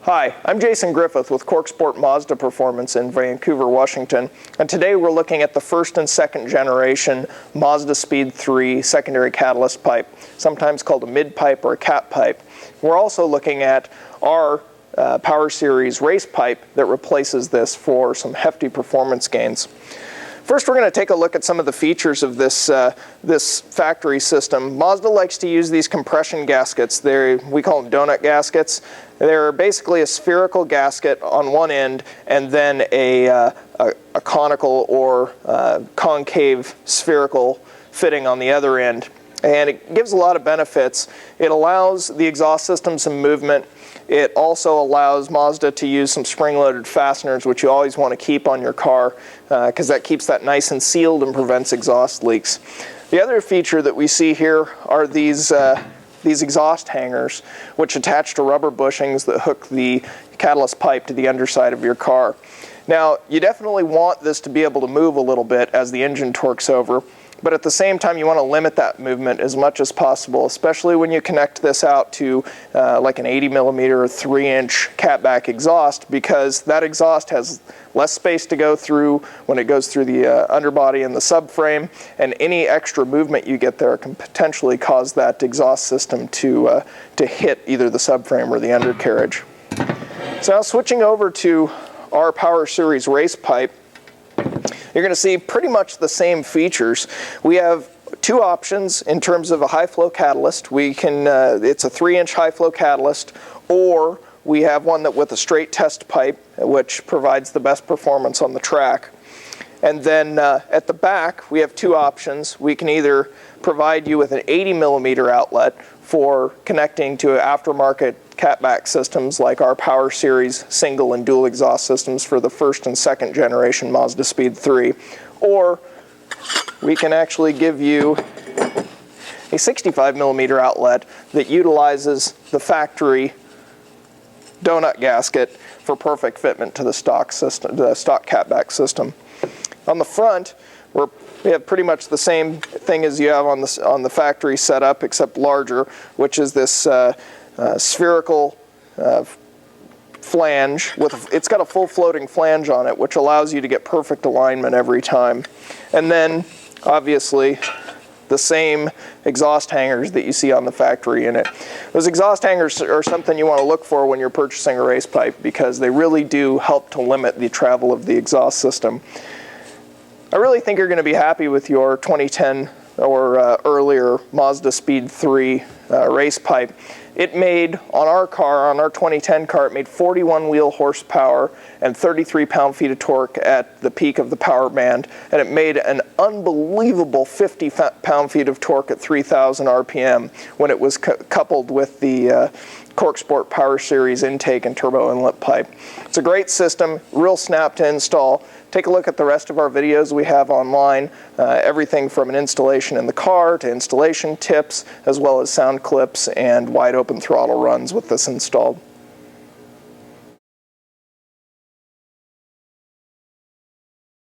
Hi, I'm Jason Griffith with CorkSport Mazda Performance in Vancouver, Washington, and today we're looking at the first and second generation Mazda Speed 3 secondary catalyst pipe, sometimes called a mid pipe or a cat pipe. We're also looking at our Power Series Racepipe that replaces this for some hefty performance gains. First, we're going to take a look at some of the features of this factory system. Mazda likes to use these compression gaskets. We call them donut gaskets. They're basically a spherical gasket on one end and then a conical or concave spherical fitting on the other end. And it gives a lot of benefits. It allows the exhaust system some movement. It also allows Mazda to use some spring-loaded fasteners, which you always want to keep on your car because that keeps that nice and sealed and prevents exhaust leaks. The other feature that we see here are these exhaust hangers, which attach to rubber bushings that hook the catalyst pipe to the underside of your car. Now, you definitely want this to be able to move a little bit as the engine torques over, but at the same time you want to limit that movement as much as possible, especially when you connect this out to like an 80mm or 3-inch catback exhaust, because that exhaust has less space to go through when it goes through the underbody and the subframe, and any extra movement you get there can potentially cause that exhaust system to hit either the subframe or the undercarriage. So now switching over to our Power Series Racepipe, you're going to see pretty much the same features. We have two options in terms of a high flow catalyst. It's a 3-inch high flow catalyst, or we have one that with a straight test pipe, which provides the best performance on the track. And then at the back, we have two options. We can either provide you with an 80mm outlet for connecting to aftermarket catback systems like our Power Series single and dual exhaust systems for the first and second generation Mazda Speed 3, or we can actually give you a 65mm outlet that utilizes the factory donut gasket for perfect fitment to the stock system, the stock catback system. On the front, we have pretty much the same thing as you have on the factory setup, except larger, which is this spherical flange. It's got a full floating flange on it, which allows you to get perfect alignment every time. And then, obviously, the same exhaust hangers that you see on the factory in it. Those exhaust hangers are something you want to look for when you're purchasing a race pipe, because they really do help to limit the travel of the exhaust system. I really think you're going to be happy with your 2010 or earlier Mazda Speed 3 race pipe. It made, on our 2010 car, it made 41 wheel horsepower and 33 pound-feet of torque at the peak of the power band, and it made an unbelievable 50 pound-feet of torque at 3,000 RPM when it was coupled with the CorkSport Power Series intake and turbo inlet pipe. It's a great system, real snap to install. Take a look at the rest of our videos we have online, everything from an installation in the car to installation tips, as well as sound clips and wide open throttle runs with this installed.